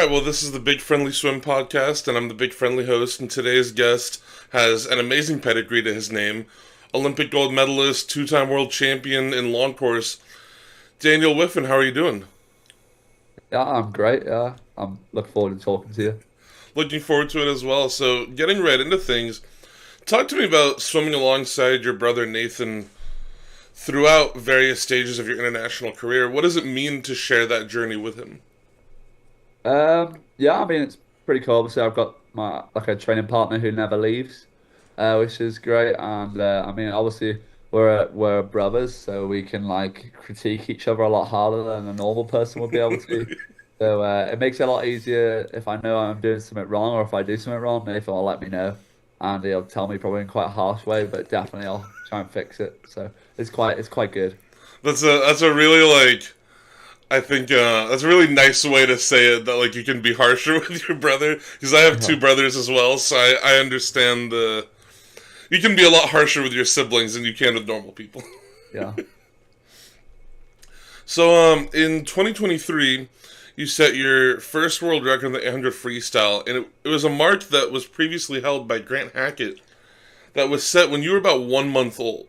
right, well, this is the Big Friendly Swim podcast, and I'm the Big Friendly host. And today's guest has an amazing pedigree to his name: Olympic gold medalist, two-time world champion in long course, Daniel Wiffen. How are you doing? Yeah, I'm great. Yeah, I'm looking forward to talking to you. Looking forward to it as well. So, getting right into things, talk to me about swimming alongside your brother Nathan throughout various stages of your international career. What does it mean to share that journey with him? Yeah, I mean it's pretty cool. Obviously, I've got my like a training partner who never leaves, which is great. And I mean, obviously, we're brothers, so we can like critique each other a lot harder than a normal person would be able to. So it makes it a lot easier if I know I'm doing something wrong, or if I do something wrong, Nathan will let me know, and he'll tell me probably in quite a harsh way, but definitely I'll try and fix it. So it's quite good. That's a really I think that's a really nice way to say it. That like you can be harsher with your brother, because I have two Yeah, brothers as well, so I understand the. You can be a lot harsher with your siblings than you can with normal people. yeah. So in 2023, you set your first world record in the 800 freestyle, and it was a mark that was previously held by Grant Hackett. That was set when you were about 1 month old.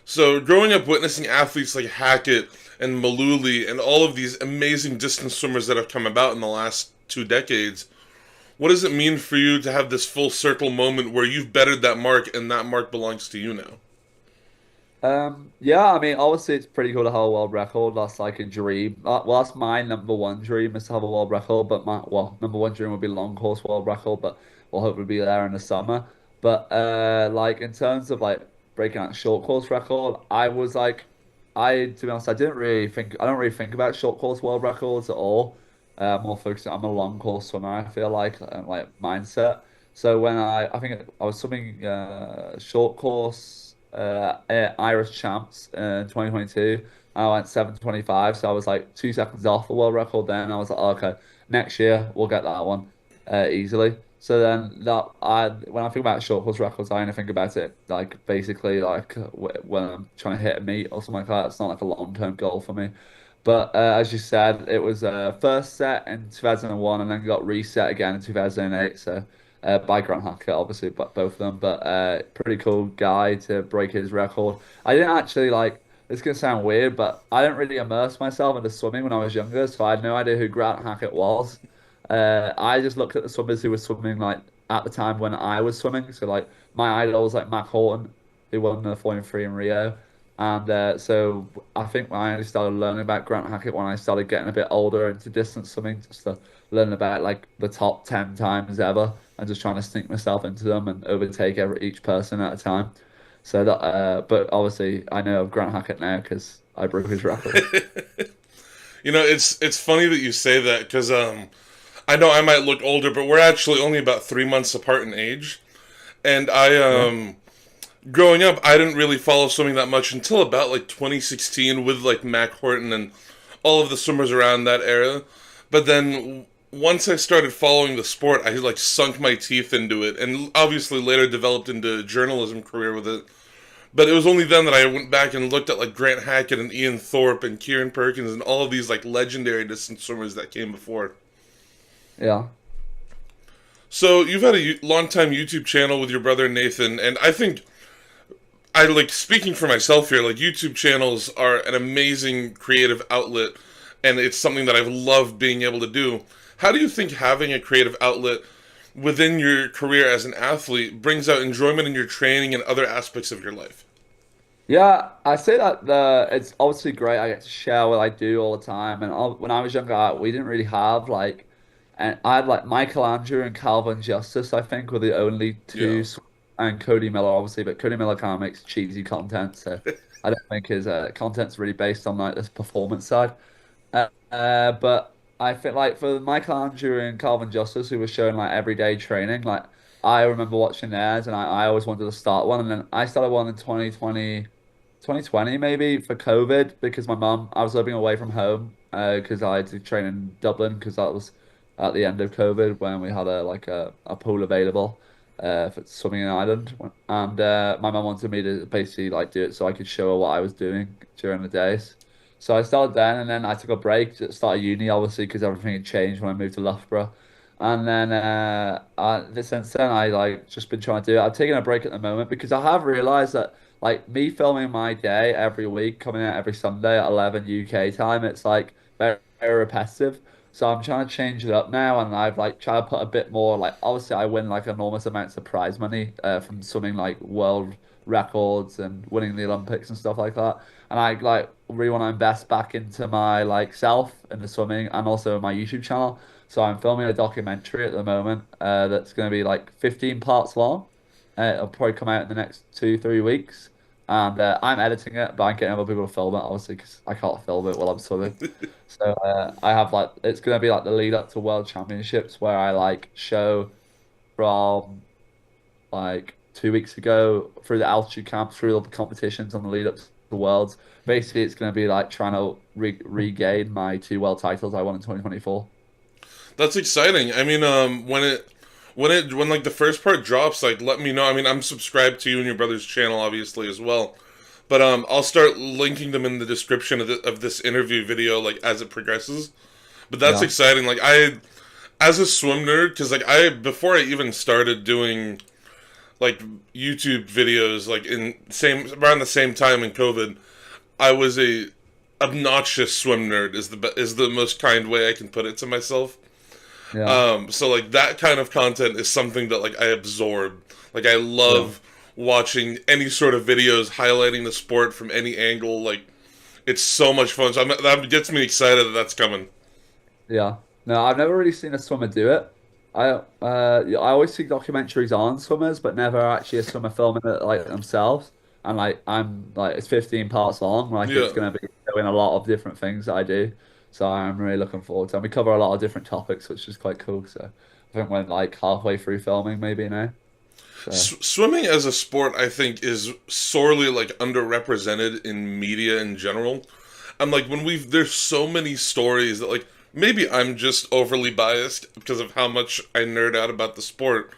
So growing up witnessing athletes like Hackett and Maluli and all of these amazing distance swimmers that have come about in the last 2 decades, what does it mean for you to have this full circle moment where you've bettered that mark and that mark belongs to you now? Yeah, I mean, obviously it's pretty cool to have a world record. That's like a dream. Well, that's my number one dream is to have a world record. But my number one dream would be long course world record. But we'll hopefully be there in the summer. But like in terms of like breaking out short course record, I was like, to be honest, I don't really think about short course world records at all. I'm more focused. I'm a long course swimmer. I feel like mindset. So I think I was swimming short course Irish champs in 2022. I went 7:25, so I was like 2 seconds off the world record. Then I was like, oh, okay, next year we'll get that one easily. So then when I think about short course records, I only think about it like basically like when I'm trying to hit a meet or something like that. It's not like a long term goal for me. But as you said, it was first set in 2001 and then got reset again in 2008. So by Grant Hackett, obviously, but both of them. But pretty cool guy to break his record. I didn't actually like. It's gonna sound weird, but I didn't really immerse myself into swimming when I was younger, so I had no idea who Grant Hackett was. I just looked at the swimmers who were swimming like at the time when I was swimming. So like my idol was like Mac Horton, who won the 4 in Rio. And so I think I only started learning about Grant Hackett when I started getting a bit older into distance swimming, just to learn about like the top 10 times ever and just trying to sneak myself into them and overtake each person at a time. So that, but obviously I know of Grant Hackett now because I broke his record. It's funny that you say that because I know I might look older, but we're actually only about 3 months apart in age. And Yeah. growing up, I didn't really follow swimming that much until about like 2016 with like Mac Horton and all of the swimmers around that era. But then once I started following the sport, I like sunk my teeth into it, and obviously later developed into a journalism career with it. But it was only then that I went back and looked at like Grant Hackett and Ian Thorpe and Kieran Perkins and all of these like legendary distance swimmers that came before. Yeah. So you've had a long time YouTube channel with your brother Nathan, and I think I like speaking for myself here. Like YouTube channels are an amazing creative outlet, and it's something that I've loved being able to do. How do you think having a creative outlet within your career as an athlete brings out enjoyment in your training and other aspects of your life? Yeah, I say that it's obviously great. I get to share what I do all the time. And when I was younger, we didn't really have like, and I had like Michelangelo and Calvin Justice, I think, were the only Yeah. two, and Cody Miller, obviously. But Cody Miller kind of makes cheesy content, so I don't think his content's really based on like this performance side. But I feel like for Michelangelo and Calvin Justice, who were showing like everyday training, like I remember watching theirs, and I always wanted to start one, and then I started one in 2020 maybe for COVID because I was living away from home because I had to train in Dublin because that was at the end of COVID when we had a pool available for swimming in Ireland, and my mum wanted me to basically like do it so I could show her what I was doing during the days. So I started then, and then I took a break at start of uni, obviously, because everything had changed when I moved to Loughborough. And then since then, I like just been trying to do it. I've taken a break at the moment because I have realized that like me filming my day every week, coming out every Sunday at 11 UK time, it's like very repetitive. So I'm trying to change it up now, and I've like tried to put a bit more. Like obviously, I win like enormous amounts of prize money from swimming like world records and winning the Olympics and stuff like that. And I like really want to invest back into my like self in the swimming and also my YouTube channel. So I'm filming a documentary at the moment that's going to be like 15 parts long. It'll probably come out in the next 2, 3 weeks. And I'm editing it, but I'm getting other people to film it, obviously, because I can't film it while I'm swimming. So I have like it's going to be like the lead up to World Championships where I like show from like 2 weeks ago through the altitude camp, through all the competitions on the lead up to the Worlds. Basically, it's going to be like trying to regain my two world titles I won in 2024. That's exciting. I mean, when like the first part drops, like let me know. I mean, I'm subscribed to you and your brother's channel, obviously as well. But I'll start linking them in the description of this interview video, like as it progresses. But that's Yeah, exciting. Like as a swim nerd, because like before I even started doing like YouTube videos, like in same around the same time in COVID, I was a obnoxious swim nerd. Is the most kind way I can put it to myself. yeah, So like that kind of content is something that like I absorb. Like I yeah. love watching any sort of videos highlighting the sport from any angle. Like it's so much fun. So that gets me excited that that's coming. Yeah. No, I've never really seen a swimmer do it. Yeah, I always see documentaries on swimmers, but never actually a swimmer filming it like themselves. And like I'm like it's 15 parts long. Like Yeah. it's gonna be doing a lot of different things that I do. So I'm really looking forward to it. And we cover a lot of different topics, which is quite cool. So I think we're like halfway through filming maybe now. So Swimming as a sport, I think, is sorely like underrepresented in media in general. I'm like when there's so many stories that like maybe I'm just overly biased because of how much I nerd out about the sport,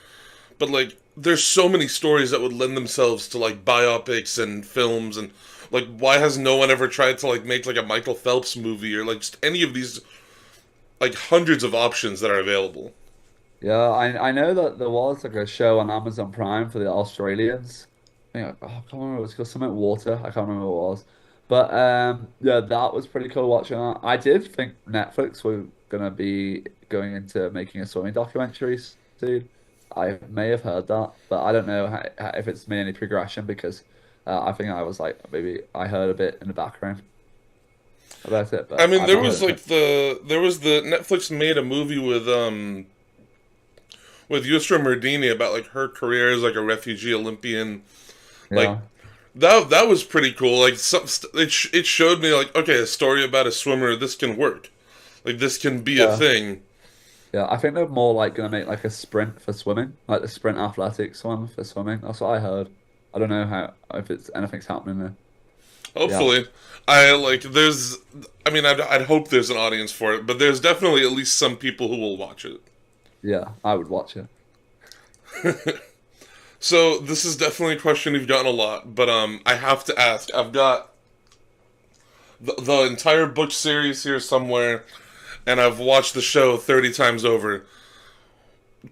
but like there's so many stories that would lend themselves to like biopics and films and like why has no one ever tried to like make like a Michael Phelps movie or like just any of these like hundreds of options that are available. yeah, I know that there was like a show on Amazon Prime for the Australians. I can't remember what it was called, something water. I can't remember what it was. But yeah, that was pretty cool watching that. I did think Netflix were gonna be going into making a swimming documentary soon. I may have heard that, but I don't know if it's made any progression because I think I was like maybe I heard a bit in the background about it, I but mean I've not heard anything. there was the Netflix made a movie with Yusra Merdini about like her career as like a refugee Olympian. Like Yeah. that was pretty cool. Like it showed me like okay, a story about a swimmer. This can work. Like this can be a Yeah. thing. Yeah, I think they're more like gonna make like a sprint for swimming, like the sprint athletics one for swimming. That's what I heard. I don't know how if it's anything's happening there. Yeah, Hopefully, I like there's. I mean, I'd hope there's an audience for it, but there's definitely at least some people who will watch it. yeah, I would watch it. So this is definitely a question you've gotten a lot, but I have to ask. I've got the entire book series here somewhere, and I've watched the show 30 times over.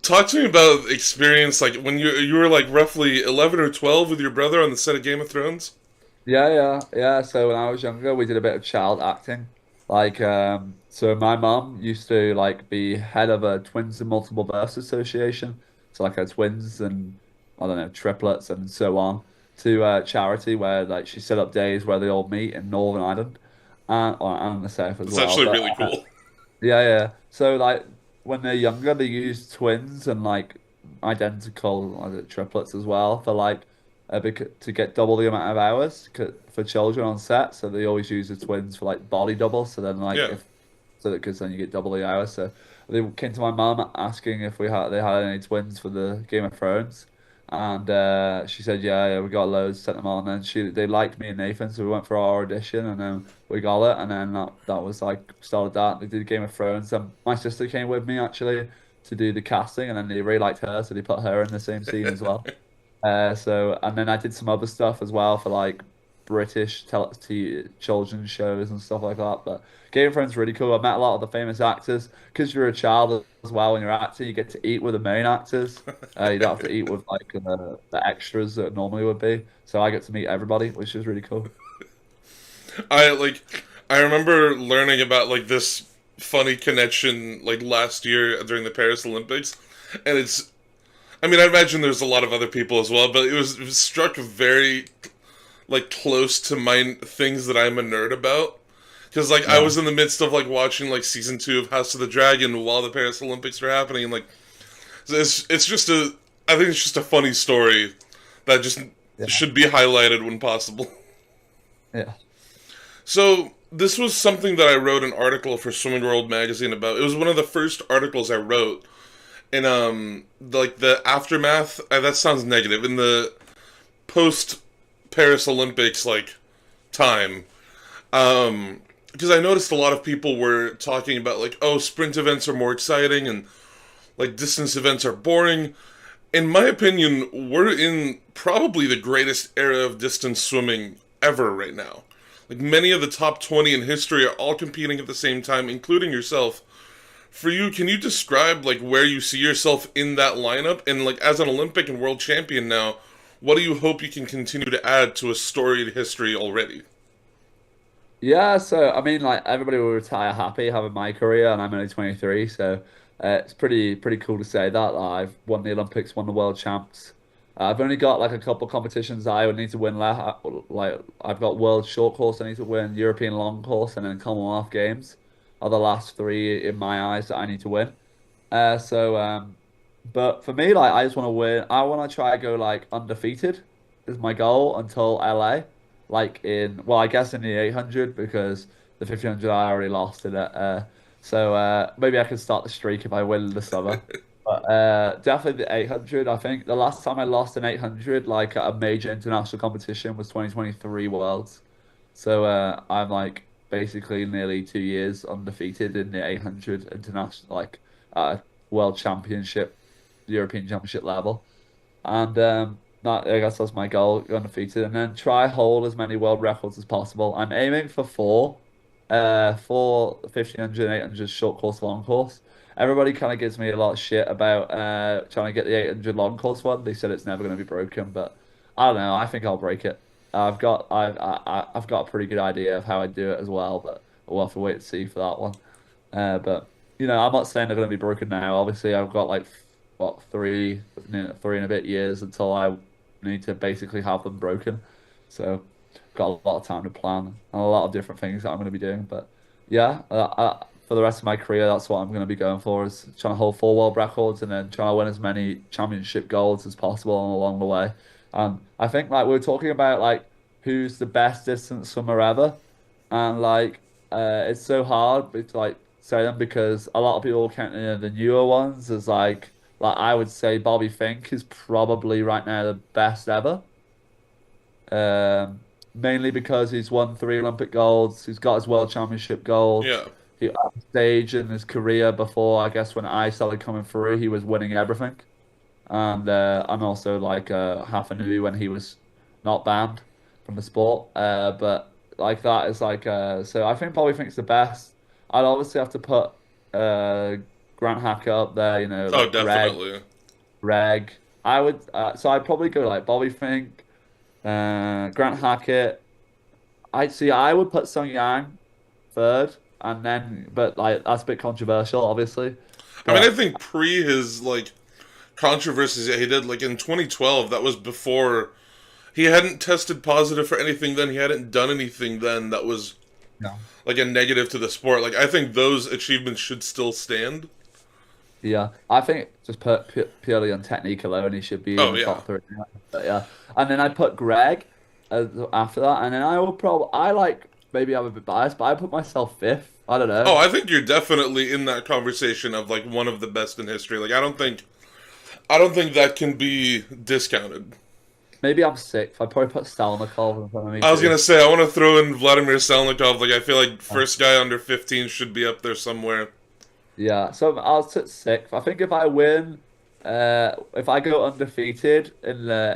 Talk to me about experience like when you were like roughly 11 or 12 with your brother on the set of Game of Thrones. Yeah, yeah, yeah. So when I was younger, we did a bit of child acting. Like, so my mum used to like be head of a twins and multiple births association. So like a twins and I don't know, triplets and so on to charity where like she set up days where they all meet in Northern Ireland and in the south as It's well. actually But really cool. yeah, yeah. So like when they're younger, they use twins and like identical like, triplets as well for like to get double the amount of hours for children on set. So they always use the twins for like body double. So then like Yeah. if so because then you get double the hours. So they came to my mum asking if they had any twins for the Game of Thrones. And she said, yeah, yeah, we got loads, sent them on. And they liked me and Nathan, so we went for our audition, and then we got it. And then that was like started that. They did Game of Thrones. And my sister came with me actually to do the casting, and then they really liked her, so they put her in the same scene as well. So and then I did some other stuff as well for like British children's shows and stuff like that. But Game of Thrones is really cool. I met a lot of the famous actors because you're a child as well. When you're acting, you get to eat with the main actors. You don't have to eat with like the extras that normally would be. So I get to meet everybody, which is really cool. I like I remember learning about like this funny connection like last year during the Paris Olympics, and it's I mean I imagine there's a lot of other people as well, but it was struck very like close to my things that I'm a nerd about. Because like I Yeah. was in the midst of like watching like season 2 of House of the Dragon while the Paris Olympics were happening, and like it's just a I think it's just a funny story that just Yeah. should be highlighted when possible. Yeah. So this was something that I wrote an article for Swimming World magazine about. It was one of the first articles I wrote in like the aftermath. That sounds negative. In the post Paris Olympics like time, because I noticed a lot of people were talking about like, oh, sprint events are more exciting and like distance events are boring. In my opinion, we're in probably the greatest era of distance swimming ever right now. Like many of the top 20 in history are all competing at the same time, including yourself. For you, can you describe like where you see yourself in that lineup? And like as an Olympic and world champion now, what do you hope you can continue to add to a storied history already? Yeah, so I mean, like everybody will retire happy having my career, and I'm only 23, so it's pretty cool to say that I've won the Olympics, won the world champs. I've only got like a couple competitions I would need to win left. Like I've got world short course I need to win, European long course, and then Commonwealth Games are the last three in my eyes that I need to win. But for me, like I just want to win. I want to try to go like undefeated is my goal until LA. Like in well, I guess in the 800 because the 1500 I already lost in it. Maybe I can start the streak if I win the summer. But definitely the 800. I think the last time I lost an 800 like at a major international competition was 2023 Worlds. I'm like basically nearly 2 years undefeated in the 800 international like world championship, European championship level. And that I guess that's my goal, go undefeated, and then try hold as many world records as possible. I'm aiming for four 1500, 800 short course, long course. Everybody kind of gives me a lot of shit about trying to get the 800 long course one. They said it's never going to be broken, but I don't know. I think I'll break it. I've got a pretty good idea of how I do it as well, but we'll have to wait and see for that one. But I'm not saying they're going to be broken now. Obviously, I've got like what 3 and a bit years until I need to basically have them broken. So, got a lot of time to plan and a lot of different things that I'm going to be doing. But yeah, for the rest of my career, that's what I'm going to be going for is trying to hold four world records and then trying to win as many championship golds as possible along the way. I think like we are talking about like who's the best distance swimmer ever, and like it's so hard to like say them because a lot of people count the newer ones as like I would say Bobby Fink is probably right now the best ever. Mainly because he's won three Olympic golds, he's got his world championship gold. Yeah. He at a stage in his career before I guess when I started coming through, he was winning everything. And also like Hafanui when he was not banned from the sport. But like that is like so I think Bobby thinks the best. I'd obviously have to put uh Grant Hacker up there, Oh, like definitely. Reg. I would so I'd probably go like Bobby Fink, Grant Hackett. I would put Sung Yang third, and then but like that's a bit controversial, obviously. I mean, I But think pre his like controversies that he did, like in 2012, that was before he hadn't tested positive for anything. Then he hadn't done anything. Then that was no. like a negative to the sport. Like I think those achievements should still stand. Yeah, I think just purely on technique alone, he should be in Oh the yeah. top three. But yeah, and then I put Greg after that, and then I will probably I like maybe I'm a bit biased, but I put myself fifth. I don't Oh, know. I think you're definitely in that conversation of like one of the best in history. Like I don't think that can be discounted. Maybe I'm sixth. I probably put Stalnikov in front of me I was too. gonna say I want to throw in Vladimir Selnikov. Like I feel like first guy under 15 should be up there somewhere. Yeah, so I'll sit sixth. I think if I win, if I go undefeated in the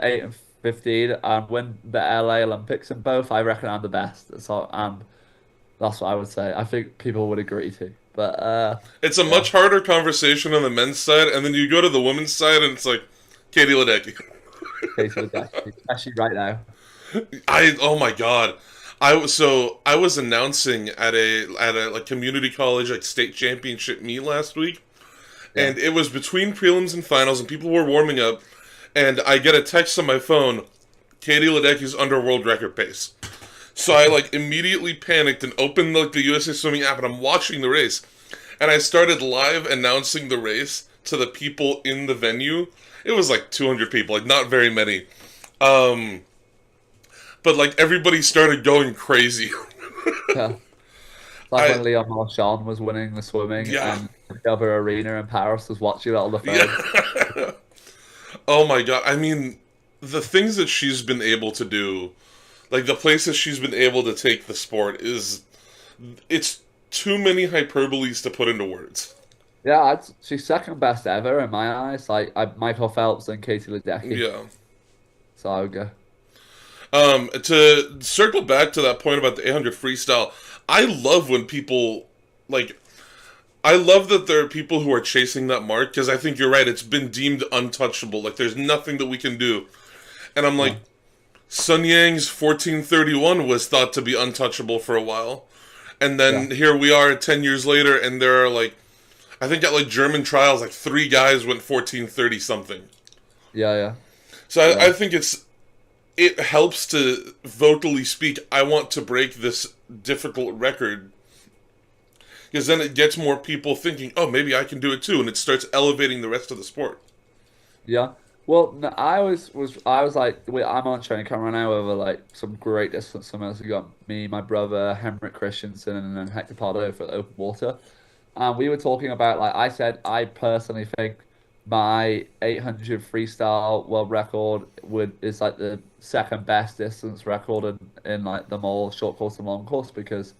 15 and win the LA Olympics in both, I reckon I'm the best. So, and that's what I would say. I think people would agree to. But It's a yeah, much harder conversation on the men's side, and then you go to the women's side, and it's like Katie Ledecky. case of the deck, especially right now. Oh my god. I was announcing at a like community college like state championship meet last week, Yeah, and it was between prelims and finals, and people were warming up, and I get a text on my phone, Katie Ledecky's under world record pace. So I like immediately panicked and opened like the USA Swimming app, and I'm watching the race, and I started live announcing the race to the people in the venue. It was like 200 people, like not very many. Um, but like everybody started going crazy. yeah. Like I when Leon Marchand was winning the swimming yeah and the other arena in Paris was watching it on the phone. yeah. Oh my god! I mean, the things that she's been able to do, like the places she's been able to take the sport, is it's too many hyperboles to put into words. Yeah, she's second best ever in my eyes. Michael Phelps and Katie Ledecky. Yeah. So I would go. To circle back to that point about the 800 freestyle, I love when people like. I love that there are people who are chasing that mark because I think you're right. It's been deemed untouchable. Like there's nothing that we can do, and I'm Yeah, like, Sun Yang's 1431 was thought to be untouchable for a while, and yeah, then here we are 10 years later, and there are like, I think at like German trials, like three guys went 1430 something. yeah, yeah, So yeah. I think it helps to vocally speak. I want to break this difficult record because then it gets more people thinking, oh, maybe I can do it too, and it starts elevating the rest of the sport. Yeah. Well, no, I was like, wait, I'm on training camera now over like some great distance swimmers. We got me, my brother, Henrik Christensen, and then Hector Pardo for the open water. And we were talking about like I said, I personally think my 800 freestyle world record would is like the second best distance record in like them all short course and long course because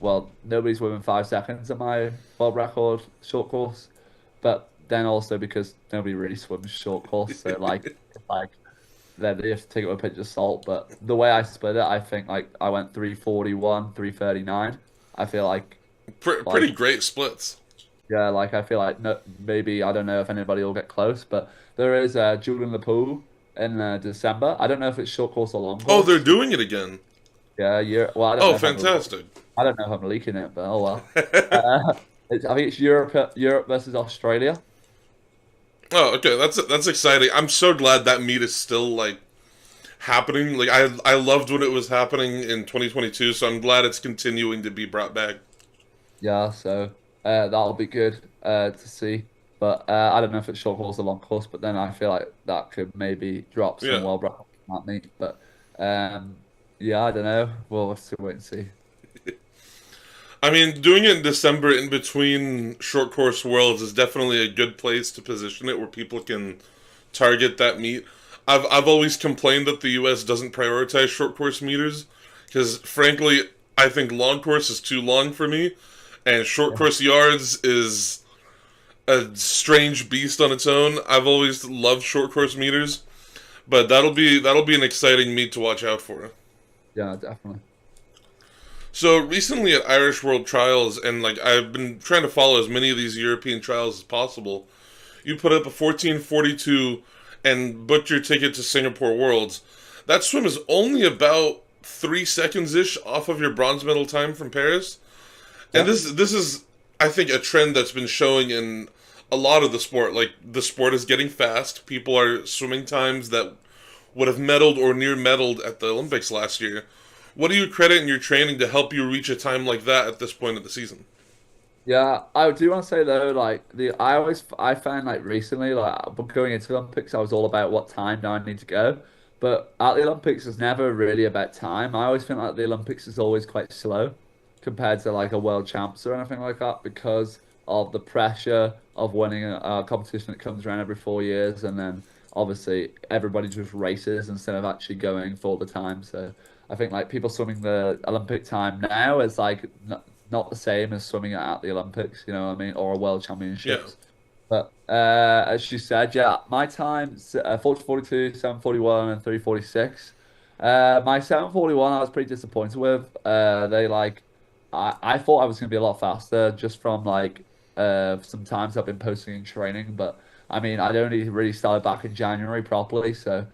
well, nobody's within 5 seconds of my world record short course, but then also because nobody really swims short course, so like then you have to take it with a pinch of salt. But the way I split it, I think like I went 341, 339. I feel Pretty like great splits. yeah, like I feel like no, maybe I don't know if anybody will get close, but there is Julian the Pool in December. I don't know if it's short course or long Oh, they're course. doing it again. Yeah, yeah. Well, Oh, fantastic. I don't know if I'm leaking it, but oh well. I think it's Europe versus Australia. Oh, okay, that's exciting. I'm so glad that meet is still like happening. Like I loved when it was happening in 2022, so I'm glad it's continuing to be brought back. Yeah, so that'll be good to see. But I don't know if it's short course or long course, but then I feel like that could maybe drop some Yeah. world records in that meet. But um, yeah, I don't know. We'll have to wait and see. I mean, doing it in December in between short course worlds is definitely a good place to position it where people can target that meet. I've always complained that the US doesn't prioritize short course meters because frankly, I think long course is too long for me and short Yeah, course yards is a strange beast on its own. I've always loved short course meters, but that'll be an exciting meet to watch out for. yeah, definitely. So recently at Irish World Trials, and like I've been trying to follow as many of these European trials as possible. You put up a 14:42 and booked your ticket to Singapore Worlds. That swim is only about 3 seconds ish off of your bronze medal time from Paris, and Yeah, this is I think a trend that's been showing in a lot of the sport. Like the sport is getting fast. People are swimming times that would have medaled or near medaled at the Olympics last year. What do you credit in your training to help you reach a time like that at this point of the season? yeah. I do want to say though, like I found like recently, like going into the Olympics, I was all about what time do I need to go. But at the Olympics, it's never really about time. I always think like the Olympics is always quite slow compared to like a world champs or anything like that because of the pressure of winning a competition that comes around every 4 years, and then obviously everybody just races instead of actually going for the time. So I think like people swimming the Olympic time now is like not the same as swimming it at the Olympics, you know what I mean, or a World Yeah. Championships. But as you said, yeah, my time's 40:42, 7:41, and 3:46. My 7:41, I was pretty disappointed with. I thought I was gonna be a lot faster just from like some times I've been posting in training, but I mean, I'd only really started back in January properly, so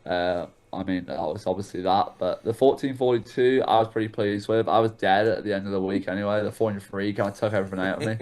I mean, that was obviously that. But the 14:42, I was pretty pleased with. I was dead at the end of the week anyway. The 403 kind of took everything out of me.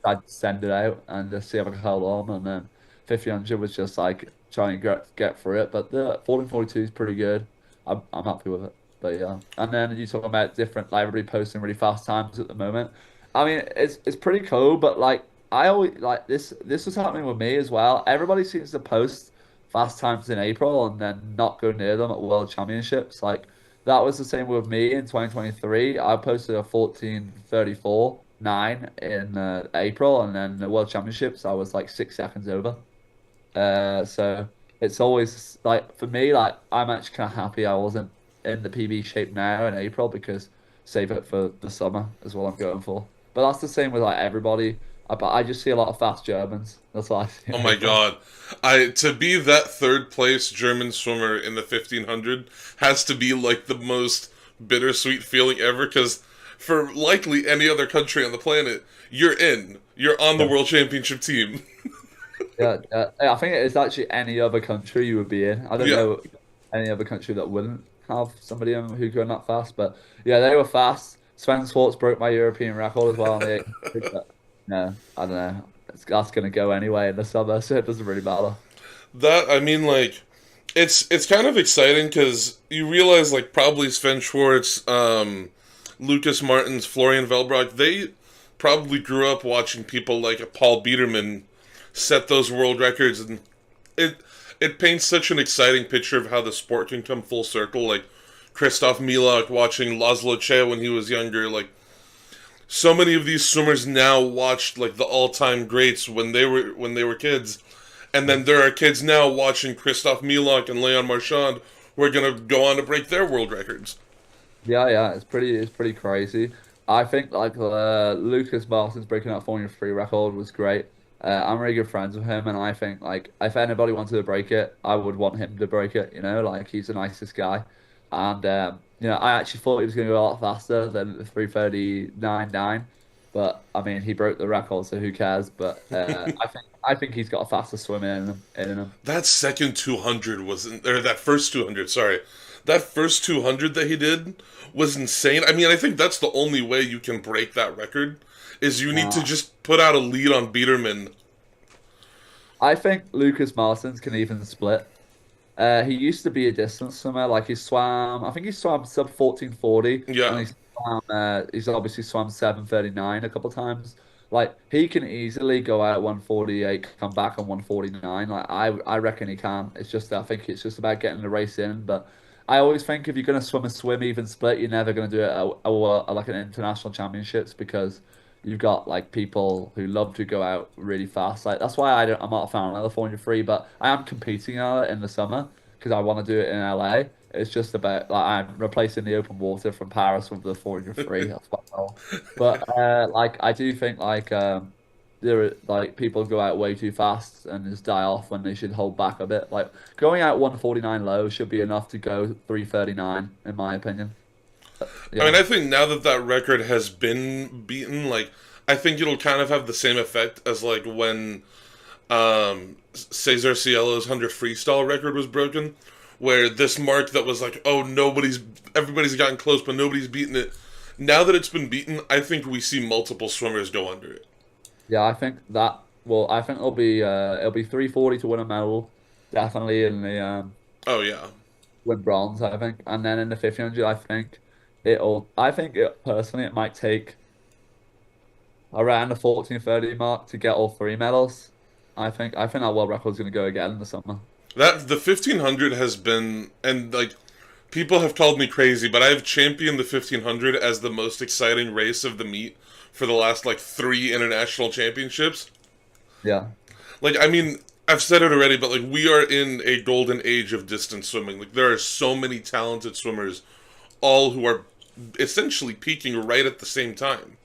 I'd send it out and just see if I could hold on. And then 1500 was just like trying to get through it. But the 14:42 is pretty good. I'm happy with it. But yeah. And then you talk about different, like everybody posting really fast times at the moment. I mean, it's pretty cool, but like I always like this was happening with me as well. Everybody seems to post fast times in April and then not go near them at World Championships. Like that was the same with me in 2023. I posted a 14:34.9 in April, and then the World Championships I was like 6 seconds over. So it's always like for me, like I'm actually kind of happy I wasn't in the PB shape now in April because save it for the summer is what I'm going for. But that's the same with like everybody. But I just see a lot of fast Germans. That's what I see Oh in my April. god. I to be that third place German swimmer in the 1500 has to be like the most bittersweet feeling ever because for likely any other country on the planet, you're in. You're on the Yeah. world championship team. Yeah, I think it's actually any other country you would be in. I don't Yeah. know any other country that wouldn't have somebody in who going that fast. But yeah, they were fast. Sven Swartz broke my European record as well on the 800, but no, I don't know. That's going to go anyway in the summer, so it doesn't really matter. That I mean like it's kind of exciting because you realize like probably Sven Schwartz, Lucas Martins, Florian Velbrock, they probably grew up watching people like Paul Biederman set those world records, and it it paints such an exciting picture of how the sport can come full circle. Like Christoph Milak watching Laszlo Che when he was younger, like so many of these swimmers now watched like the all-time greats when they were kids, and then there are kids now watching Christoph Milak and Leon Marchand who are gonna go on to break their world records. Yeah, yeah, it's pretty crazy. I think like Lucas Martin's breaking that Formula 3 record was great. I'm really good friends with him, and I think like if anybody wanted to break it, I would want him to break it. You know, like he's the nicest guy, and I actually thought he was going to go a lot faster than the 3:39.9, but I mean he broke the record, so who cares? But I think he's got a faster swim in him. That second 200 was, or that first 200, sorry. That first 200 that he did was insane. I mean, I think that's the only way you can break that record is you need to Uh, just put out a lead on Biederman. I think Lucas Martins can even split. He used to be a distance swimmer. Like he swam, I think he swam sub 14:40, and Yeah. he's obviously swam 7:39 a couple times. Like he can easily go out 1:48, come back on 1:49. Like I reckon he can. It's just I think it's just about getting the race in. But I always think if you're gonna swim a swim even split, you're never gonna do it at like an international championships because you've got like people who love to go out really fast. Like that's why I'm not a fan of the 403, but I am competing on it in the summer because I want to do it in LA. It's just about like I'm replacing the open water from Paris with the 403. That's my goal. But like I do think like there are like people go out way too fast and just die off when they should hold back a bit. Like going out 1:49 low should be enough to go 3:39 in my opinion. I mean, Yeah. I think now that that record has been beaten, like, I think it'll kind of have the same effect as, like, when Cesar Cielo's 100 freestyle record was broken, where this mark that was like, oh, everybody's gotten close, but nobody's beaten it. Now that it's been beaten, I think we see multiple swimmers go under it. Yeah, I think that I think it'll be 3:40 to win a medal, definitely in the Oh, yeah. win bronze, I think. And then in the 1500, I think it personally it might take around the 14:30 mark to get all three medals. I think that world record's gonna go again in the summer. That, the 1500 has been, and, like, people have called me crazy, but I've championed the 1500 as the most exciting race of the meet for the last, like, three international championships. Yeah. Like, I mean, I've said it already, but like we are in a golden age of distance swimming. Like there are so many talented swimmers, all who are essentially peaking right at the same time.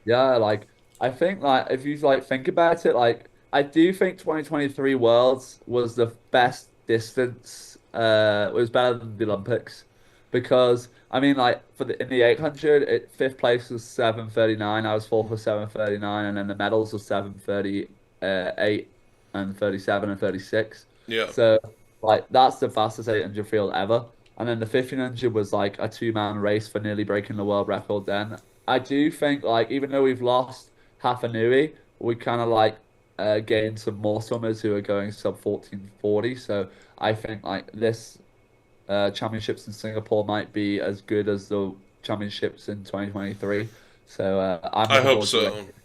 Yeah, like I think like if you like think about it, like I do think 2023 Worlds was the best distance. It was better than the Olympics because I mean, like for the in the 800, fifth place was 7:39. I was fourth for 7:39, and then the medals was 7:38 and 37 and 36. Yeah, So like that's the fastest 800 field ever. And then the 1500 was like a two-man race for nearly breaking the world record. Then I do think like even though we've lost half a Nui, we kind of like gain some more swimmers who are going sub 1440. So I think like this championships in Singapore might be as good as the championships in 2023. So I'm I looking hope forward to so. it.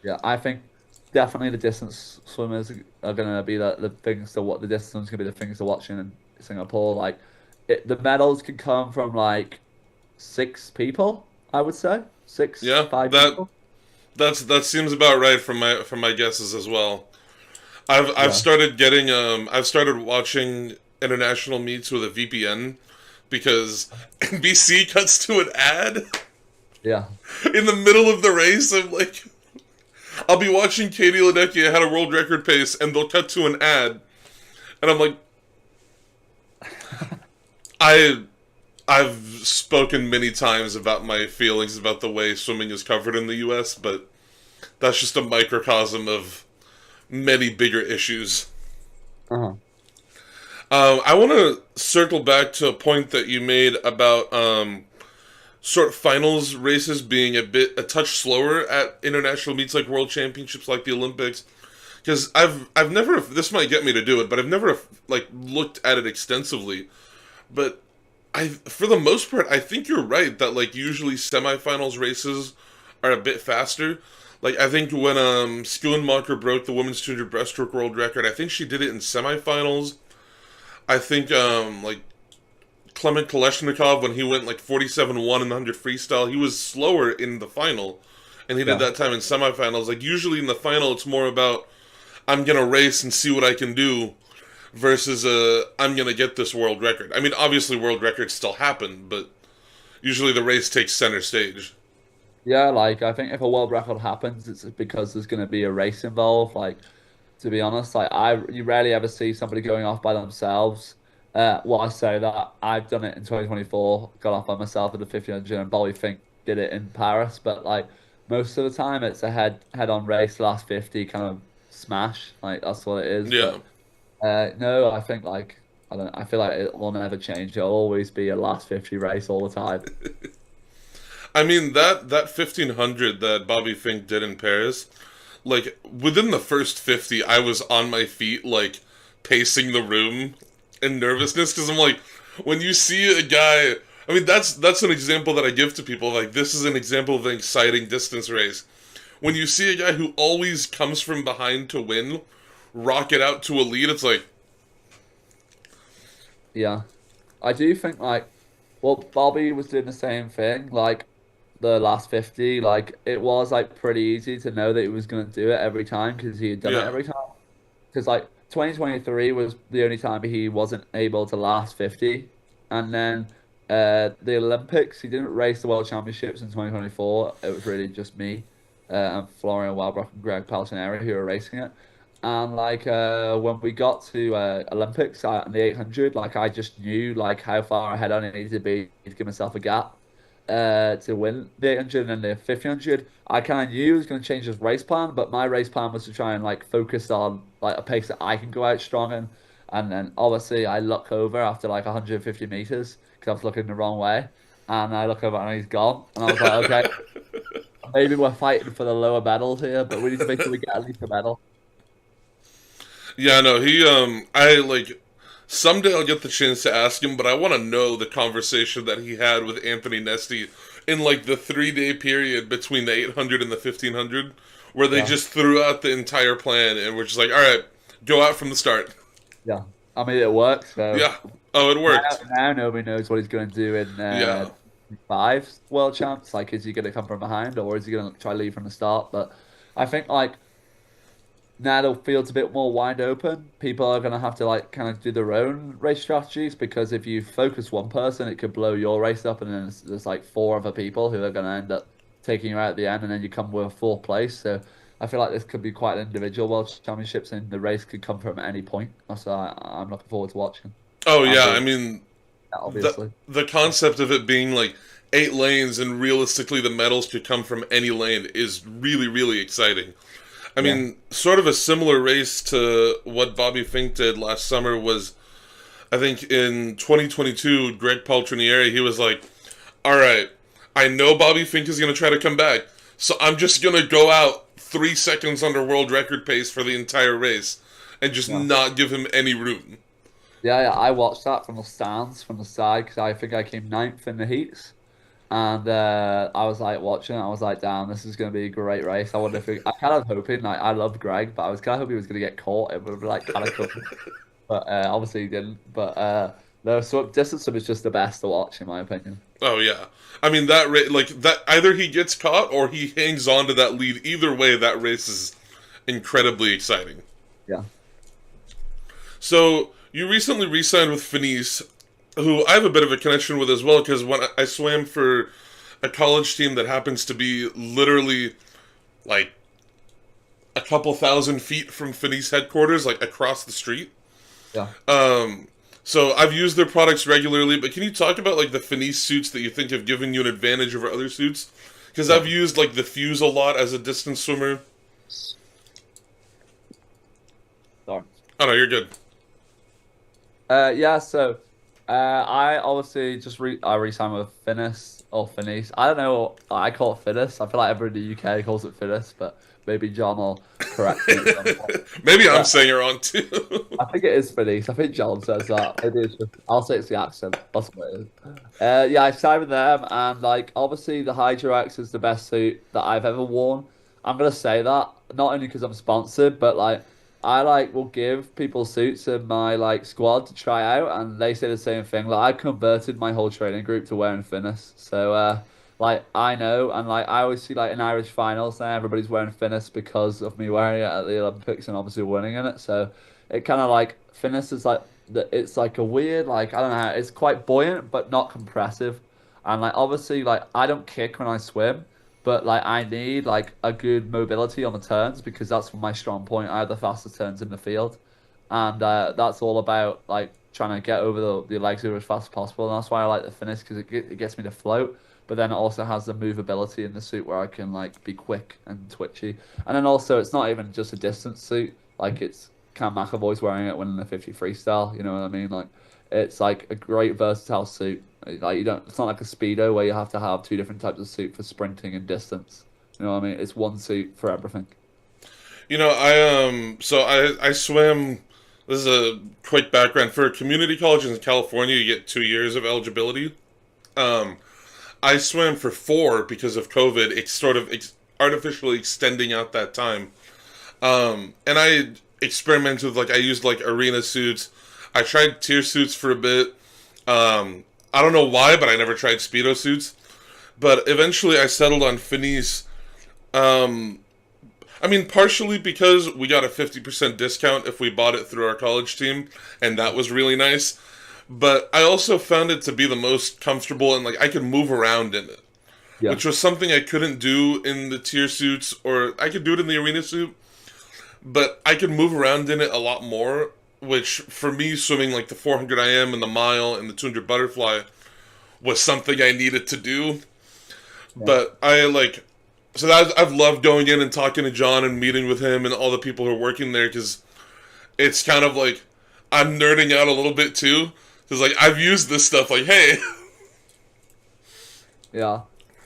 Yeah, I think definitely the distance swimmers are going to be the things to what the distance going to be the things to watch in Singapore. Like the medals can come from like six people, I would say six, Yeah, five that people. that seems about right from my guesses as well. I've Yeah, started getting I've started watching international meets with a VPN because NBC cuts to an ad yeah. in the middle of the race. I'm like, I'll be watching Katie Ledecky had a world record pace, and they'll cut to an ad, and I'm like, I I've spoken many times about my feelings about the way swimming is covered in the U.S., but that's just a microcosm of many bigger issues. Uh-huh. I want to circle back to a point that you made about sort of finals races being a touch slower at international meets like World Championships, like the Olympics. Because I've never, this might get me to do it, but I've never like looked at it extensively. But for the most part, I think you're right that like usually semifinals races are a bit faster. Like I think when Schoenmaker broke the women's 200 breaststroke world record, I think she did it in semifinals. I think like Clement Koleshnikov when he went like 47-1 in the 100 freestyle, he was slower in the final, and he did Yeah. that time in semifinals. Like usually in the final, it's more about I'm gonna race and see what I can do versus I'm gonna get this world record. I mean, obviously world records still happen, but usually the race takes center stage. Yeah, like I think if a world record happens, it's because there's going to be a race involved. Like to be honest, like you rarely ever see somebody going off by themselves. Well, I say that I've done it in 2024, got off by myself at the 1500, and Bolly Fink did it in Paris. But like most of the time, it's a head on race, last 50 kind of smash. Like that's what it is. Yeah, But no, I think like I don't. I feel like it will never change. It'll always be a last 50 race all the time. I mean that 1500 that Bobby Fink did in Paris, like within the first 50, I was on my feet like pacing the room in nervousness because I'm like, when you see a guy, I mean that's an example that I give to people. Like this is an example of an exciting distance race. When you see a guy who always comes from behind to win, rocket out to a lead, it's like, Yeah. I do think like well Bobby was doing the same thing like the last 50 like it was like pretty easy to know that he was going to do it every time because he had done it yeah, every time because like 2023 was the only time he wasn't able to last 50 and then the Olympics he didn't race the World Championships in 2024 it was really just me and Florian Wellbrook and Greg Paltineri who were racing it and like when we got to Olympics in the 800 like I just knew like how far ahead I needed to be to give myself a gap to win the 800 and the 1500. I kind of knew he was going to change his race plan, but my race plan was to try and like focus on like a pace that I can go out strong in. And then obviously I look over after like 150 meters because I was looking the wrong way. And I look over and he's gone. And I was like, okay, maybe we're fighting for the lower medals here, but we need to make sure we get at least a medal. yeah. No, he I like someday I'll get the chance to ask him, but I want to know the conversation that he had with Anthony Nesty in like the 3 day period between the 800 and the 1500, where they Yeah, just threw out the entire plan and were just like, all right, go out from the start. yeah. I mean, it worked. So Yeah. Oh, it now, worked. now nobody knows what he's going to do in Yeah. five world champs. Like, is he going to come from behind or is he going to try lead from the start? But I think like now the field's a bit more wide open. People are going to have to like kind of do their own race strategies because if you focus one person, it could blow your race up, and then there's like four other people who are going to end up taking you out at the end, and then you come with a fourth place. So I feel like this could be quite an individual world championships, and the race could come from any point. So I'm looking forward to watching. Oh And yeah, being I mean the obviously, the concept of it being like 8 lanes and realistically the medals could come from any lane is really really exciting. I yeah, mean, sort of a similar race to what Bobby Fink did last summer was, I think in 2022, Greg Paltrinieri, he was like, all right, I know Bobby Fink is going to try to come back, so I'm just going to go out 3 seconds under world record pace for the entire race and just yeah. not give him any room. Yeah, I watched that from the stands, from the side, because I think I came ninth in the heats. And I was like watching it, I was like, damn, this is going to be a great race. I wonder if I kind of hoping, like, I loved Greg, but I was kind of hoping he was going to get caught. It would have been like kind of cool. But obviously he didn't. But no, so distance was just the best to watch, in my opinion. Oh yeah, I mean like that. Either he gets caught or he hangs on to that lead. Either way, that race is incredibly exciting. Yeah. So you recently re-signed with Finis, who I have a bit of a connection with as well, because when I swam for a college team that happens to be literally like a couple thousand feet from Finis headquarters, like across the street. Yeah. So I've used their products regularly, but can you talk about like the Finis suits that you think have given you an advantage over other suits? Because Yeah. I've used like the Fuse a lot as a distance swimmer. Sorry. Oh no, you're good. Yeah, so I obviously I re-signed with Finis or Finis. I don't know. I call it Finis. I feel like everyone in the UK calls it Finis, but maybe John will correct me at some point. Maybe I'm But saying it wrong too. I think it is Finis. I think John says that. Maybe it's just, I'll say it's the accent. That's what it is. Yeah, I signed with them, and like obviously the Hydro X is the best suit that I've ever worn. I'm gonna say that not only because I'm sponsored, but like I like will give people suits in my like squad to try out, and they say the same thing. Like I converted my whole training group to wearing Finis, so like I know, and like I always see like in Irish finals now everybody's wearing Finis because of me wearing it at the Olympics and obviously winning in it. So it kind of like Finis is like it's like a weird like I don't know, it's quite buoyant but not compressive, and like obviously like I don't kick when I swim. But like I need like a good mobility on the turns because that's my strong point. I have the fastest turns in the field, and that's all about like trying to get over the legs over as fast as possible. And that's why I like the finish because it gets me to float. But then it also has the movability in the suit where I can like be quick and twitchy. And then also it's not even just a distance suit. Like it's Cam McAvoy's wearing it when in the 50 freestyle. You know what I mean? Like it's like a great versatile suit. Like you don't, it's not like a speedo where you have to have two different types of suit for sprinting and distance. You know what I mean? It's one suit for everything. You know, so I swim. This is a quick background for community colleges in California. You get 2 years of eligibility. Um, I swam for 4 because of COVID. It's sort of artificially extending out that time. And I experimented with like I used like arena suits. I tried tier suits for a bit. I don't know why, but I never tried speedo suits. But eventually, I settled on Finis. Um, I mean, partially because we got a 50% discount if we bought it through our college team, and that was really nice. But I also found it to be the most comfortable, and like I could move around in it, Yeah, which was something I couldn't do in the tier suits, or I could do it in the arena suit, but I could move around in it a lot more. Which for me, swimming like the 400 IM and the mile and the 200 butterfly was something I needed to do. yeah, But I like so that I've loved going in and talking to John and meeting with him and all the people who are working there because it's kind of like I'm nerding out a little bit too. Because like I've used this stuff. Like, hey, yeah.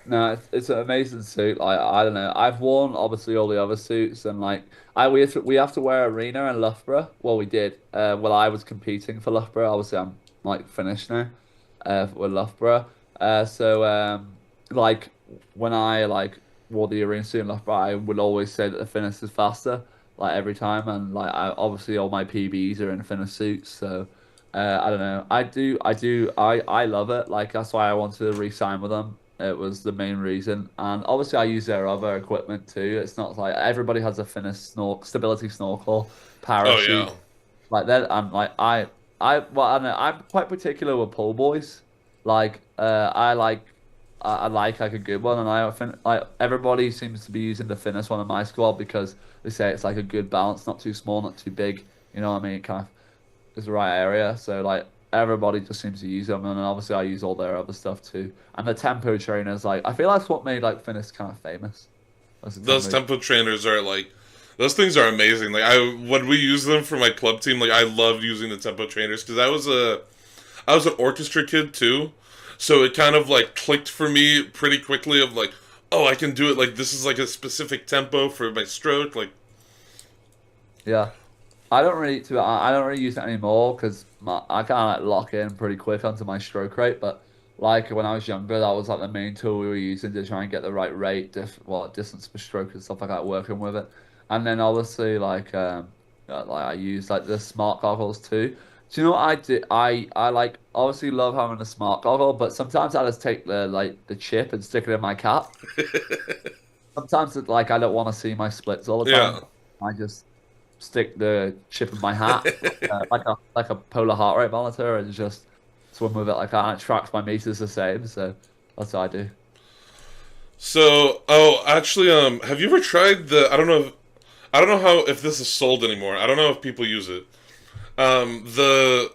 No, it's an amazing suit. Like I don't know. I've worn obviously all the other suits, and like we have to wear arena in Loughborough. Well, we did. Well, I was competing for Loughborough. Obviously, I'm like finished now. With Loughborough. Like when I like wore the arena suit in Loughborough, I would always say that the finish is faster. Like every time, and like I obviously all my PBs are in finish suits. So I don't know. I love it. Like that's why I wanted to re-sign with them. It was the main reason, and obviously I use their other equipment too. It's not like everybody has a finish stability snorkel, oh parachute yeah, like that. And like well, I don't know. I'm quite particular with pull boys. Like I like I like a good one, and I think like everybody seems to be using the thinnest one in my squad because they say it's like a good balance, not too small, not too big. You know what I mean? It kind of is the right area. So like everybody just seems to use them, and then obviously I use all their other stuff too. And the tempo trainers, like I feel that's what made like thinnest kind of famous. Was the Those tempo. tempo trainers are like those things are amazing. Like I when we use them for my club team, like I loved using the tempo trainers because I was an orchestra kid too, so it kind of like clicked for me pretty quickly of like, oh, I can do it. Like this is like a specific tempo for my stroke. Like Yeah. I don't really use it anymore because I kind of like lock in pretty quick onto my stroke rate. But like when I was younger, that was like the main tool we were using to try and get the right rate, distance per stroke and stuff like that, working with it. And then obviously like I use like the smart goggles too. Do you know what I do? I like obviously love having a smart goggle, but sometimes I just take the chip and stick it in my cap. Sometimes it's like I don't want to see my splits all the yeah, time. I just stick the chip in my hat, like a polar heart rate monitor, and just swim with it like that. And it tracks my meters the same, so that's what I do. so, oh, actually, have you ever tried the? I don't know how if this is sold anymore. I don't know if people use it.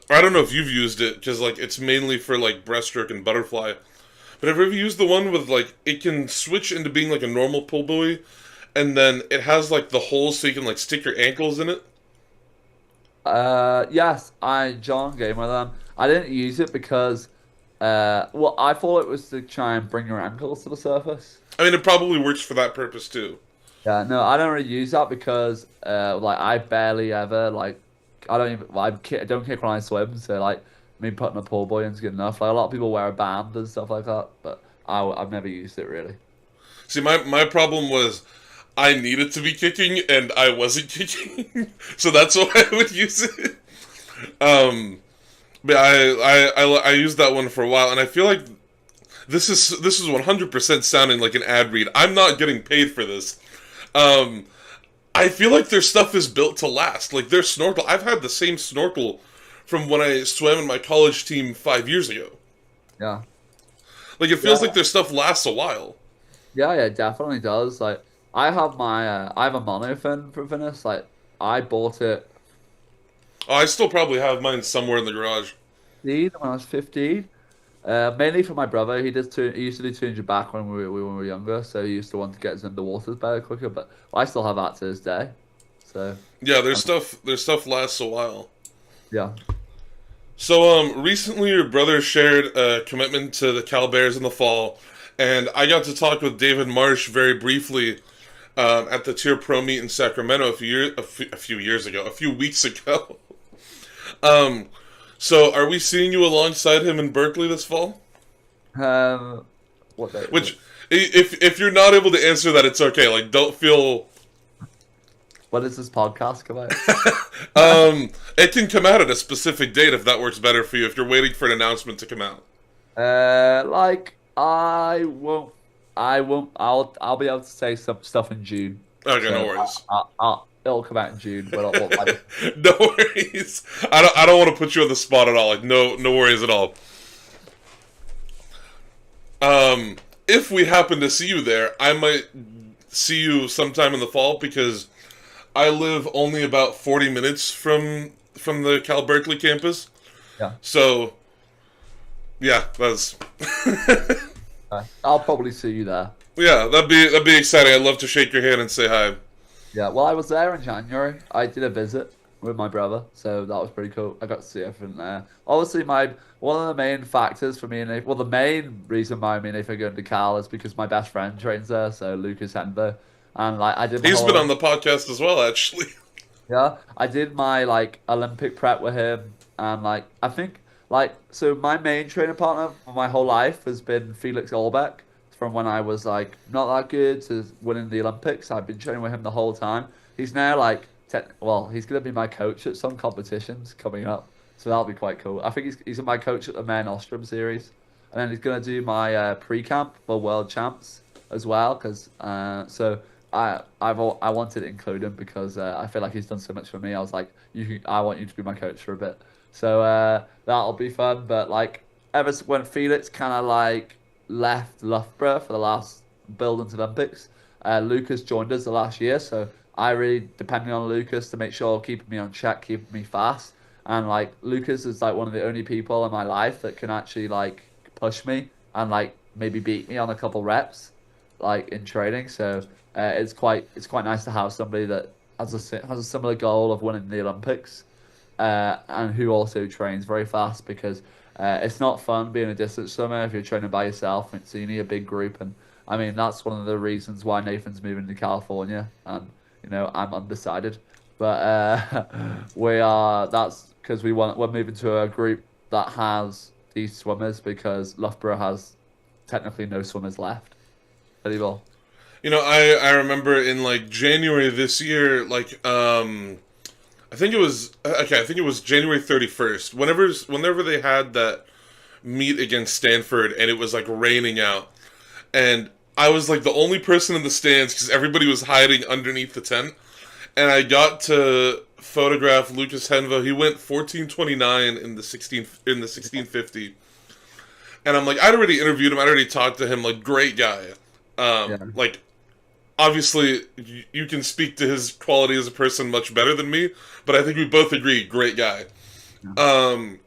I don't know if you've used it because like it's mainly for like breaststroke and butterfly. But have you ever used the one with like it can switch into being like a normal pull buoy, and then it has like the holes so you can like stick your ankles in it? Yes, I John game with them. I didn't use it because, well, I thought it was to try and bring your ankles to the surface. I mean, it probably works for that purpose too. Yeah, no, I don't really use that because, like, I barely ever like, I don't even, I don't kick when I swim, so like, me putting a pull buoy in's good enough. Like, a lot of people wear a band and stuff like that, but I've never used it really. See, my problem was I needed to be kicking and I wasn't kicking, so that's why I would use it. Um, but I used that one for a while, and I feel like this is 100% sounding like an ad read. I'm not getting paid for this. Um, I feel like their stuff is built to last. Like their snorkel, I've had the same snorkel from when I swam in my college team 5 years ago. Yeah. Like it feels Yeah, like their stuff lasts a while. yeah, definitely does. Like, I have a mono fin for Venice. Like, I bought it Oh, I still probably have mine somewhere in the garage. when I was 15. Mainly for my brother. He used to do 200 back when we were younger, so he used to want to get us in the waters better quicker. But I still have that to this day. So Yeah, um, their stuff lasts a while. yeah, So, recently your brother shared a commitment to the Cal Bears in the fall, and I got to talk with David Marsh very briefly at the Tier Pro meet in Sacramento a few years ago, a few weeks ago. um, so are we seeing you alongside him in Berkeley this fall? um, what day is Which, it? if you're not able to answer that, it's okay. Like, don't feel. When does this podcast come out? It can come out at a specific date if that works better for you. If you're waiting for an announcement to come out. Like I won't. I'll be able to say some stuff in June. Okay, no So worries. it'll come out in June. But like, No worries. I don't want to put you on the spot at all. Like no worries at all. If we happen to see you there, I might see you sometime in the fall because I live only about 40 minutes from the Cal Berkeley campus. yeah. So yeah, that's I'll probably see you there. yeah, that'd be exciting. I'd love to shake your hand and say hi. Yeah, well, I was there in January. I did a visit with my brother, so that was pretty cool. I got to see everything there. Obviously, my one of the main factors for me and well, the main reason why me and Nathan are going to Cal is because my best friend trains there, so Lucas Henbo, and like I did my He's whole been on the podcast as well, actually. yeah, I did my like Olympic prep with him, and like I think like so my main training partner for my whole life has been Felix Olbeck from when I was like not that good to winning the Olympics. I've been training with him the whole time. He's now like well, he's gonna be my coach at some competitions coming up, so that'll be quite cool. I think he's my coach at the Men Ostrom series, and then he's gonna do my pre-camp for World Champs as well, because so. I wanted to include him because I feel like he's done so much for me. I was like, I want you to be my coach for a bit. So that'll be fun. But like, when Felix kind of like left Loughborough for the last Buildings Olympics. Lucas joined us the last year, so I really depending on Lucas to make sure keeping me on check, keeping me fast. And like Lucas is like one of the only people in my life that can actually like push me and like maybe beat me on a couple reps, like in training. So it's quite nice to have somebody that has a similar goal of winning the Olympics, and who also trains very fast because it's not fun being a distance swimmer if you're training by yourself. So you need a big group, and I mean that's one of the reasons why Nathan's moving to California, and I'm undecided, but we are. That's because we're moving to a group that has these swimmers because Loughborough has technically no swimmers left anymore. I remember in like January this year, like I think it was okay. I think it was January 31st. Whenever they had that meet against Stanford, and it was like raining out, and I was like the only person in the stands because everybody was hiding underneath the tent, and I got to photograph Lucas Henvo. He went 14:29 in the 1650, and I'm like, I'd already interviewed him. I'd already talked to him. Like, great guy. Yeah. Like, obviously, you can speak to his quality as a person much better than me, but I think we both agree, great guy. Yeah. Um,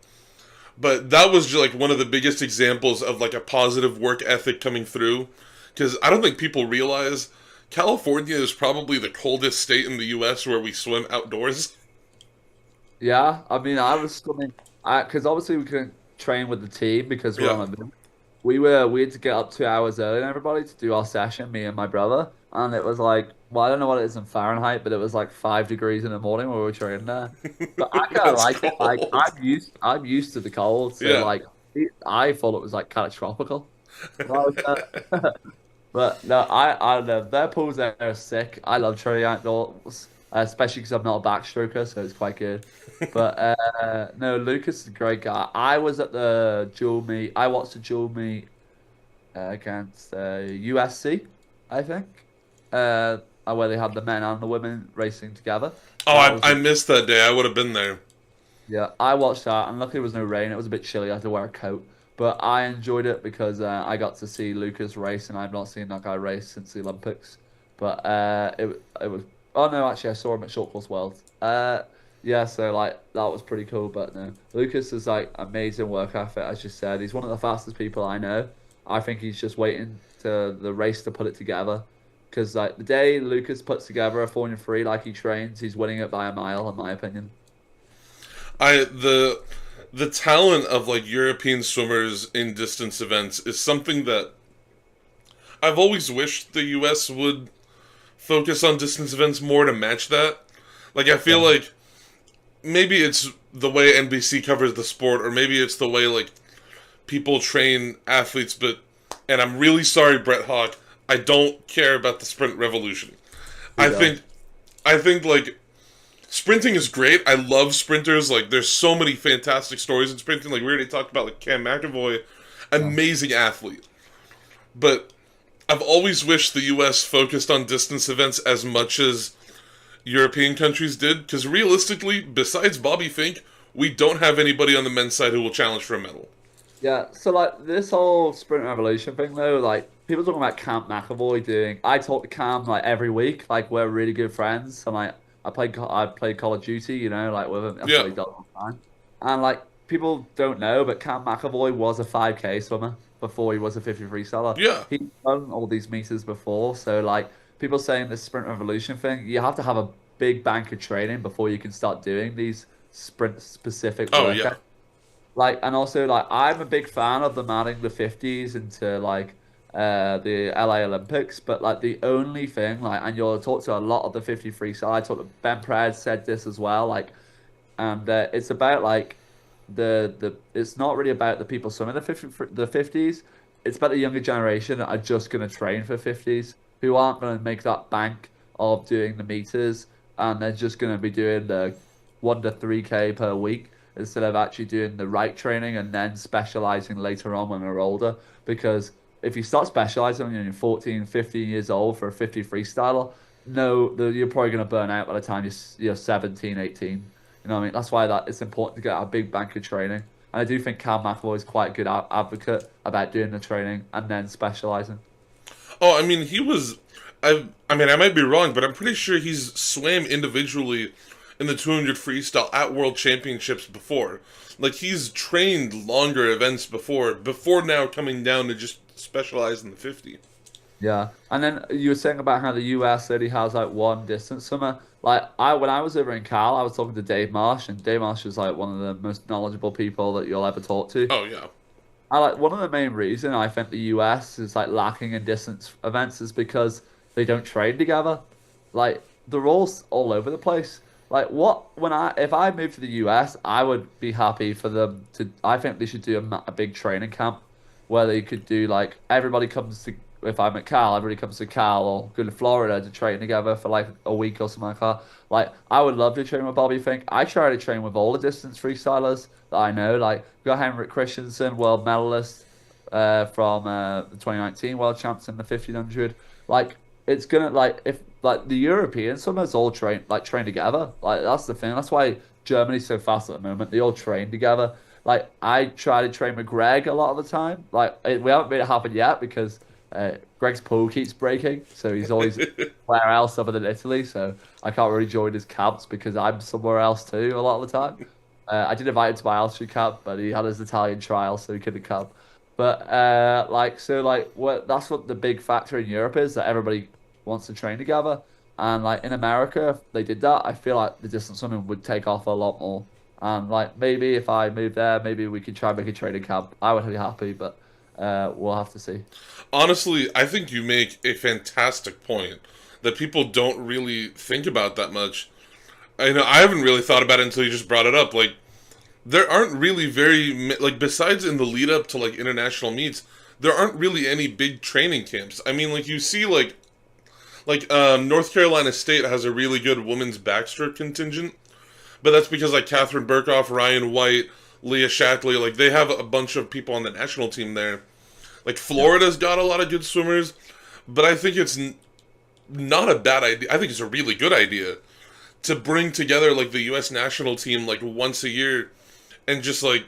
but that was just like one of the biggest examples of like a positive work ethic coming through, because I don't think people realize California is probably the coldest state in the U.S. where we swim outdoors. Yeah, I mean, I was swimming because obviously we couldn't train with the team because we're Yeah, on a move. We had to get up 2 hours early and everybody to do our session, me and my brother, and it was like, well, I don't know what it is in Fahrenheit, but it was like 5 degrees in the morning when we were training there. But I kind of that's like it. Like cold. I'm used to the cold, so Yeah. like I thought it was like kind of tropical. When I was there. But no, I don't know. Their pools there are sick. I love training outdoors, especially because I'm not a backstroker, so it's quite good. But no, Lucas is a great guy. I was at the dual meet. I watched the dual meet against USC, I think, where they had the men and the women racing together. Oh, That I, was I missed that day. I would have been there. yeah, I watched that, and luckily there was no rain. It was a bit chilly. I had to wear a coat, but I enjoyed it because I got to see Lucas race, and I've not seen that guy race since the Olympics. But it was. Oh no, actually, I saw him at Short Course World. Yeah, so like that was pretty cool. But no, Lucas is like amazing work ethic, as you said. He's one of the fastest people I know. I think he's just waiting to the race to put it together. Because like the day Lucas puts together a 400 free, like he trains, he's winning it by a mile, in my opinion. I the talent of like European swimmers in distance events is something that I've always wished the US would focus on distance events more to match that. Like I feel Yeah. like maybe it's the way NBC covers the sport, or maybe it's the way like people train athletes, but and I'm really sorry, Brett Hawk, I don't care about the sprint revolution. Who I does? think I think like sprinting is great. I love sprinters. Like there's so many fantastic stories in sprinting. Like we already talked about like Cam McAvoy, Yeah. amazing athlete. But I've always wished the US focused on distance events as much as European countries did, because realistically, besides Bobby Fink, we don't have anybody on the men's side who will challenge for a medal. Yeah, so like this whole sprint revolution thing though, like people talking about Cam McAvoy doing. I talk to Cam like every week. Like we're really good friends, and like I played Call of Duty, like with him. That's Yeah, what he does all the time. And like people don't know, but Cam McAvoy was a 5K swimmer before he was a 50 freestyler. yeah. He's done all these meters before, so like people saying this sprint revolution thing, you have to have a big bank of training before you can start doing these sprint specific Oh, yeah. workouts. Like, and also like I'm a big fan of them adding the 50s into like the LA Olympics, but like the only thing like, and you'll talk to a lot of the 50 freestyle. I talked to Ben Pred said this as well, like, and it's about like the it's not really about the people swimming the 50s. It's about the younger generation that are just going to train for 50s, who aren't going to make that bank of doing the meters, and they're just going to be doing the 1 to 3K per week instead of actually doing the right training and then specializing later on when they're older. Because if you start specializing when you're 14, 15 years old for a 50 freestyler, no, you're probably going to burn out by the time you're 17, 18. You know what I mean? That's why that it's important to get a big bank of training. And I do think Cal McAvoy is quite a good advocate about doing the training and then specializing. Oh, I mean, he was. I mean, I might be wrong, but I'm pretty sure he's swam individually in the 200 freestyle at World Championships before. Like he's trained longer events before now coming down to just specialize in the 50. Yeah, and then you were saying about how the US only has like one distance swimmer. Like I, when I was over in Cal, I was talking to Dave Marsh, and Dave Marsh is like one of the most knowledgeable people that you'll ever talk to. Oh yeah. I like one of the main reason I think the US is like lacking in distance events is because they don't train together. Like they're all over the place. Like what when I if I moved to the US, I would be happy for them to. I think they should do a big training camp where they could do like everybody comes to. If I'm at Cal, everybody comes to Cal or go to Florida to train together for like a week or something like that. Like I would love to train with Bobby Fink. I try to train with all the distance freestylers that I know. Like we got Henrik Christensen, world medalist from the 2019 world champs in the 1500. Like it's gonna like if like the European swimmers all train together. Like that's the thing. That's why Germany's so fast at the moment. They all train together. Like I try to train with Greg a lot of the time. We haven't made it happen yet because Greg's pool keeps breaking, so he's always somewhere else other than Italy. So I can't really join his camps because I'm somewhere else too a lot of the time. I did invite him to my altitude camp, but he had his Italian trial, so he couldn't come. But that's what the big factor in Europe is that everybody wants to train together. And like in America, if they did that, I feel like the distance swimming would take off a lot more. And like maybe if I move there, maybe we could try and make a training camp. I would be happy, but we'll have to see. Honestly, I think you make a fantastic point that people don't really think about that much. I know I haven't really thought about it until you just brought it up. Like there aren't really like besides in the lead up to like international meets, there aren't really any big training camps. I mean, like you see North Carolina State has a really good women's backstroke contingent, but that's because like Catherine Burkhoff, Ryan White, Leah Shackley, like they have a bunch of people on the national team there. Like Florida's got a lot of good swimmers, but I think it's not a bad idea. I think it's a really good idea to bring together like the U.S. national team like once a year and just like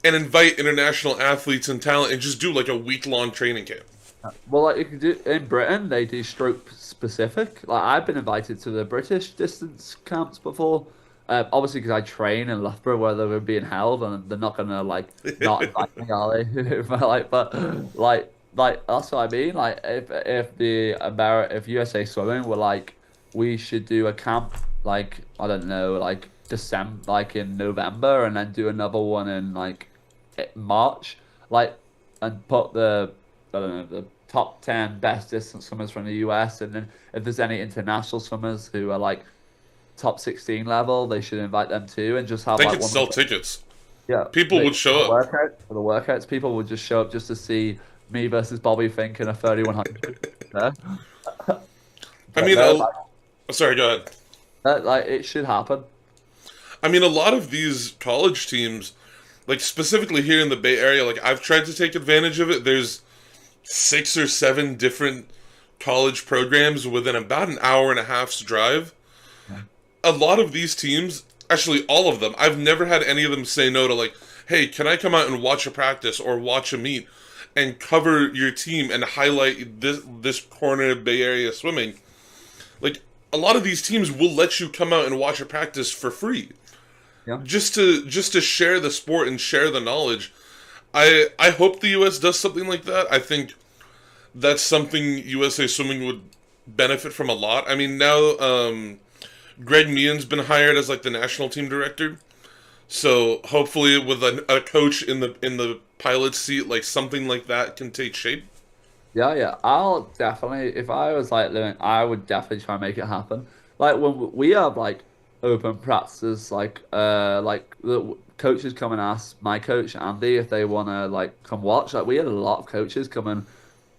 and invite international athletes and talent and just do like a week-long training camp. Well, like you can do in Britain, they do stroke specific. Like I've been invited to the British distance camps before. Obviously, because I train in Loughborough where they were being held, and they're not gonna like not invite me, are they? But that's what I mean. Like if USA Swimming were like, we should do a camp like I don't know, like December, like in November, and then do another one in like March, like and put the I don't know the top 10 best distance swimmers from the US, and then if there's any international swimmers who are like top 16 level, they should invite them too, and just have They like could one sell of the tickets. yeah People would show up. for the workouts. People would just show up just to see me versus Bobby Fink in a 3100. Yeah, I but mean, no, sorry, go ahead. like it should happen. I mean, a lot of these college teams, like specifically here in the Bay Area, like I've tried to take advantage of it. There's 6 or 7 different college programs within about an hour and a half's drive. A lot of these teams, actually all of them, I've never had any of them say no to like, hey, can I come out and watch a practice or watch a meet and cover your team and highlight this corner of Bay Area swimming? Like a lot of these teams will let you come out and watch a practice for free. Yeah. Just to share the sport and share the knowledge. I hope the US does something like that. I think that's something USA Swimming would benefit from a lot. I mean, now Greg Meehan's been hired as like the national team director. So hopefully with a coach in the pilot seat, like something like that can take shape. Yeah, yeah. I'll definitely, if I was like living, I would definitely try and make it happen. Like when we have like open practices, like the coaches come and ask my coach Andy if they want to like come watch. Like we had a lot of coaches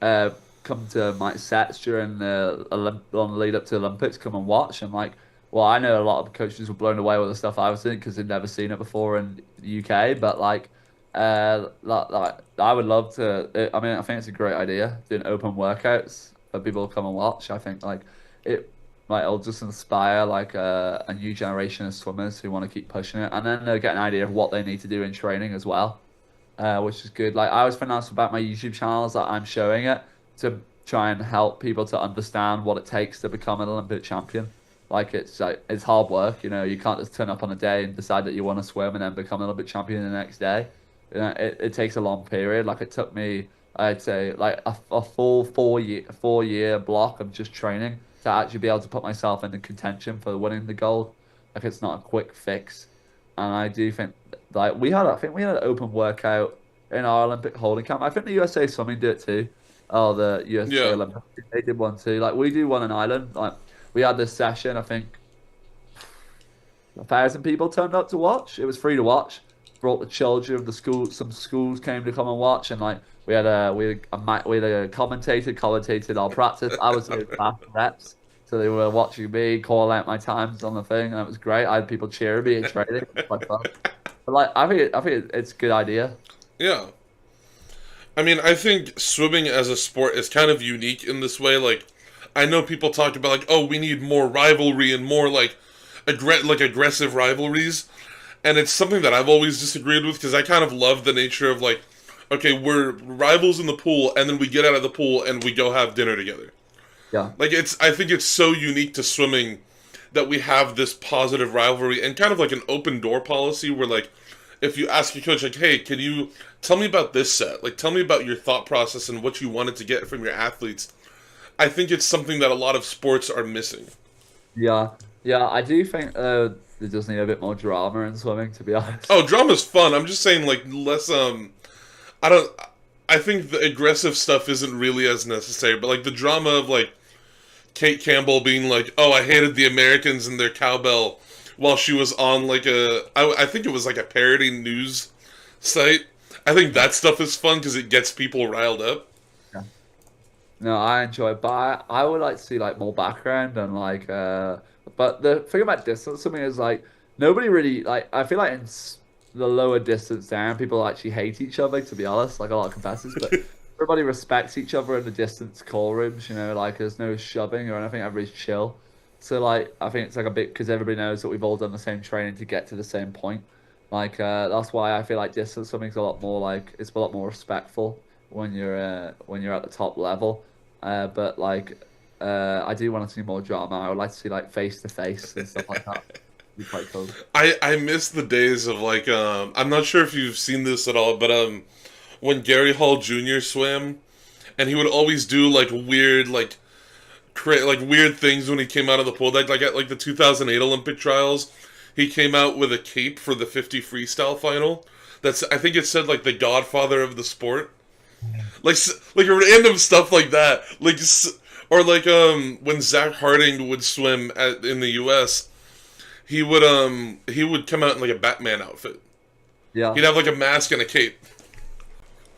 uh, come to my sets during on the lead up to Olympics, come and watch. And like, well, I know a lot of coaches were blown away with the stuff I was doing because they'd never seen it before in the UK. But like I would love to. I mean, I think it's a great idea doing open workouts for people to come and watch. I think like it like it'll just inspire like a new generation of swimmers who want to keep pushing it, and then they'll get an idea of what they need to do in training as well, which is good. Like I always find that's about my YouTube channels that I'm showing it to try and help people to understand what it takes to become an Olympic champion. Like it's hard work, you know. You can't just turn up on a day and decide that you want to swim and then become an Olympic champion the next day. You know, it takes a long period. Like it took me, I'd say, like a full 4 year block of just training to actually be able to put myself into contention for winning the gold. Like it's not a quick fix, and I do think like I think we had an open workout in our Olympic holding camp. I think the USA Swimming did it too. Oh, the USA Yeah. Olympic, they did one too. Like we do one in Ireland. Like we had this session. I think 1,000 people turned up to watch. It was free to watch. Brought the children of the school. Some schools came to come and watch, and like we had a commentated our practice. I was doing fast reps, so they were watching me call out my times on the thing, and it was great. I had people cheering me and training. It was quite fun. But like I think it's a good idea. Yeah. I mean, I think swimming as a sport is kind of unique in this way. Like, I know people talk about like, oh, we need more rivalry and more like, aggressive rivalries, and it's something that I've always disagreed with because I kind of love the nature of like, okay, we're rivals in the pool, and then we get out of the pool and we go have dinner together. Yeah, Like, I think it's so unique to swimming that we have this positive rivalry and kind of like an open door policy where like, if you ask your coach like, hey, can you tell me about this set? Like, tell me about your thought process and what you wanted to get from your athletes. I think it's something that a lot of sports are missing. yeah, yeah. I do think there does need a bit more drama in swimming, to be honest. Oh, drama's fun. I'm just saying, like, less, I don't, I think the aggressive stuff isn't really as necessary, but, like, the drama of, like, Kate Campbell being like, oh, I hated the Americans and their cowbell while she was on, like, I think it was, like, a parody news site. I think that stuff is fun because it gets people riled up. No, I enjoy it, but I would like to see like more background and like but the thing about distance swimming is like nobody really like I feel like the lower distance down people actually hate each other to be honest, like a lot of competitors, but everybody respects each other in the distance call rooms, you know, like there's no shoving or anything, everybody's chill. So like I think it's like a bit because everybody knows that we've all done the same training to get to the same point. Like that's why I feel like distance swimming's a lot more like it's a lot more respectful when you're at the top level. But like, I do want to see more drama. I would like to see like face to face and stuff like that. Be quite cool. I miss the days of like I'm not sure if you've seen this at all, but when Gary Hall Jr. swam, and he would always do like weird like weird things when he came out of the pool. Like at like the 2008 Olympic trials, he came out with a cape for the 50 freestyle final. That's I think it said like the Godfather of the sport. Like random stuff like that. Or like when Zach Harding would swim in the U.S. He would come out in like a Batman outfit. Yeah, He'd have like a mask and a cape.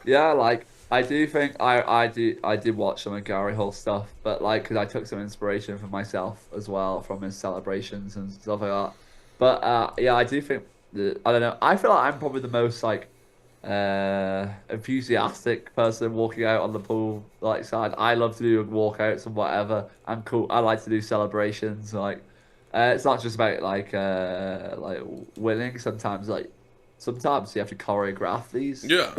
yeah. Like I do think I did watch some of Gary Hall stuff, but like because I took some inspiration from myself as well from his celebrations and stuff like that. But yeah, I do think I don't know. I feel like I'm probably the most like enthusiastic person walking out on the pool like side. I love to do walkouts and whatever. I'm cool. I like to do celebrations. Like it's not just about like winning. Sometimes you have to choreograph these. Yeah.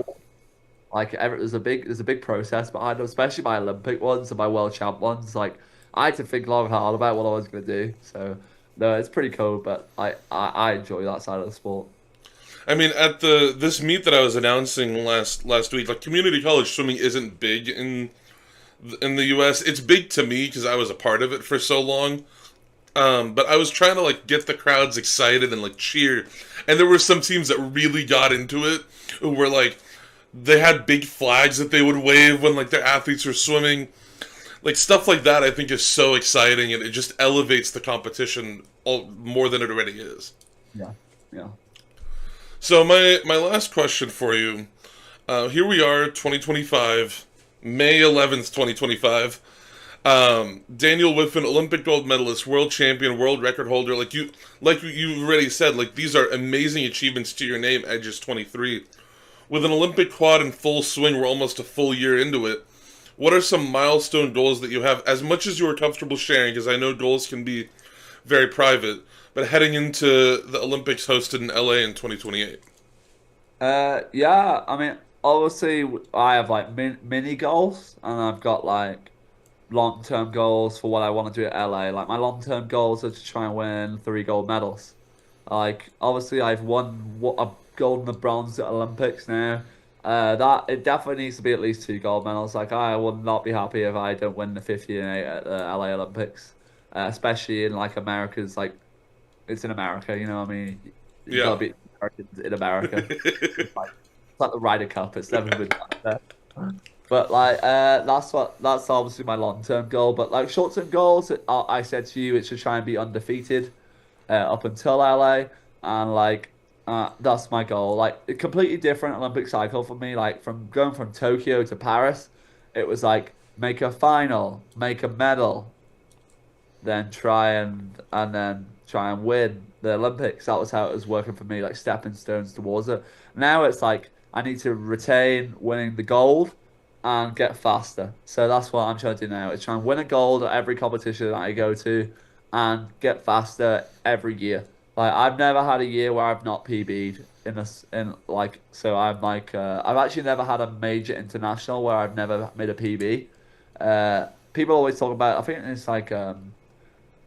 Like there's a big process behind them, especially my Olympic ones and my world champ ones. Like I had to think long and hard about what I was gonna do. So no, it's pretty cool. But I enjoy that side of the sport. I mean, at this meet that I was announcing last week, like community college swimming isn't big in the U.S. It's big to me because I was a part of it for so long. But I was trying to like get the crowds excited and like cheer, and there were some teams that really got into it, who were like, they had big flags that they would wave when like their athletes were swimming, like stuff like that. I think is so exciting, and it just elevates the competition more than it already is. Yeah, yeah. So my last question for you, here we are, 2025, May 11th, 2025. Daniel Wiffen, Olympic gold medalist, world champion, world record holder. Like you already said, like these are amazing achievements to your name at just 23. With an Olympic quad in full swing, we're almost a full year into it. what are some milestone goals that you have, as much as you are comfortable sharing, because I know goals can be very private, but heading into the Olympics hosted in LA in 2028? Yeah, I mean, obviously, I have like mini goals, and I've got like long-term goals for what I want to do at LA. Like my long-term goals are to try and win 3 gold medals. Like obviously, I've won a gold and a bronze at Olympics now. That it definitely needs to be at least 2 gold medals. Like I would not be happy if I don't win the 50 and 8 at the LA Olympics, especially in like America's like it's in America. You know what I mean? You Yeah. gotta beat Americans in America. It's like the Ryder Cup. It's never been done there. But like that's obviously my long term goal. But like short term goals, I said to you, it's to try and be undefeated up until LA, and like that's my goal. Like a completely different Olympic cycle for me. Like from going from Tokyo to Paris, it was like make a final, make a medal, then try and win the Olympics. That was how it was working for me, like stepping stones towards it. Now it's like I need to retain winning the gold and get faster. So that's what I'm trying to do now. Is try and win a gold at every competition that I go to and get faster every year. Like I've never had a year where I've not PB'd in like so I'm like I've actually never had a major international where I've never made a PB. People always talk about I think it's like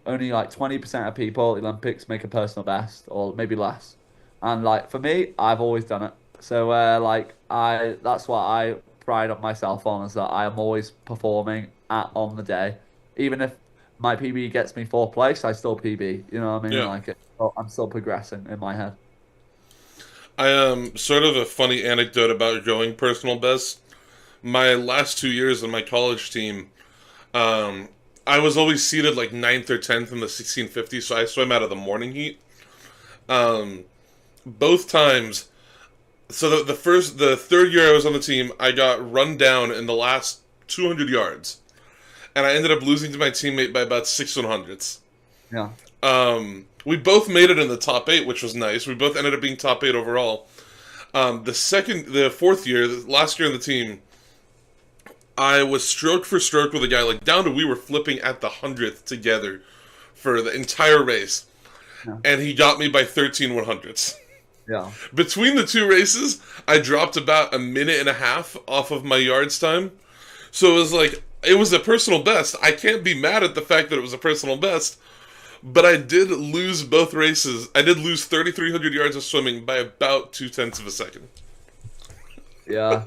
only like 20% of people at the Olympics make a personal best or maybe less. And like for me, I've always done it. So like I that's what I pride on myself on is that I am always performing at on the day. Even if my PB gets me fourth place, I still PB. You know what I mean? Yeah. Like I'm still progressing in my head. I sort of a funny anecdote about going personal best. My last 2 years in my college team, um, I was always seated like ninth or 10th in the 1650, so I swam out of the morning heat. Um, both times, so the third year I was on the team, I got run down in the last 200 yards, and I ended up losing to my teammate by about 6/100ths. Yeah. We both made it in the top eight, which was nice. We both ended up being top eight overall. The fourth year, the last year on the team, I was stroke for stroke with a guy, like down to we were flipping at the 100th together for the entire race, Yeah. and he got me by 13/100ths. Yeah. Between the two races, I dropped about a minute and a half off of my yards time. So it was like, it was a personal best. I can't be mad at the fact that it was a personal best, but I did lose both races. I did lose 3,300 yards of swimming by about 2/10 of a second. Yeah.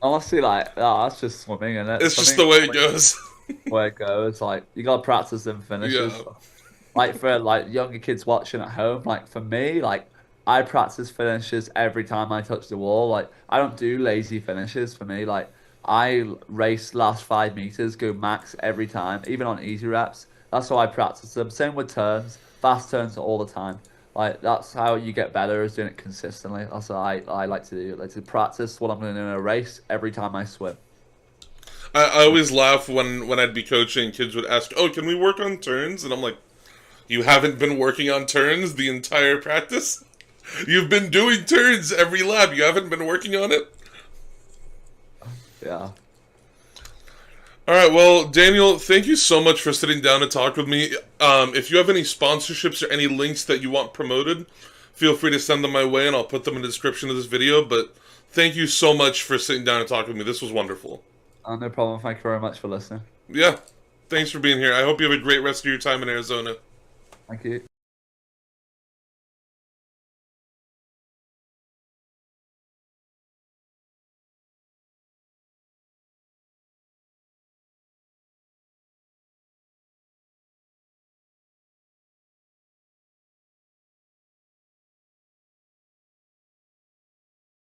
Honestly, like that's just swimming, and it? It's just Swimming the way it goes. where it goes. Like you gotta practice them finishes. Yeah. Like for like younger kids watching at home, like for me, like I practice finishes every time I touch the wall. Like I don't do lazy finishes for me. Like I race last 5 meters, go max every time, even on easy reps. That's how I practice them. Same with turns, fast turns all the time. Like that's how you get better is doing it consistently. That's what I like to do. Like to practice what I'm going to do in a race every time I swim. I always laugh when I'd be coaching, kids would ask, "Oh, can we work on turns?" And I'm like, "You haven't been working on turns the entire practice? You've been doing turns every lap. You haven't been working on it?" Yeah. All right, well, Daniel, thank you so much for sitting down to talk with me. If you have any sponsorships or any links that you want promoted, feel free to send them my way, and I'll put them in the description of this video. But thank you so much for sitting down and talking with me. This was wonderful. No problem. Thank you very much for listening. Yeah, thanks for being here. I hope you have a great rest of your time in Arizona. Thank you.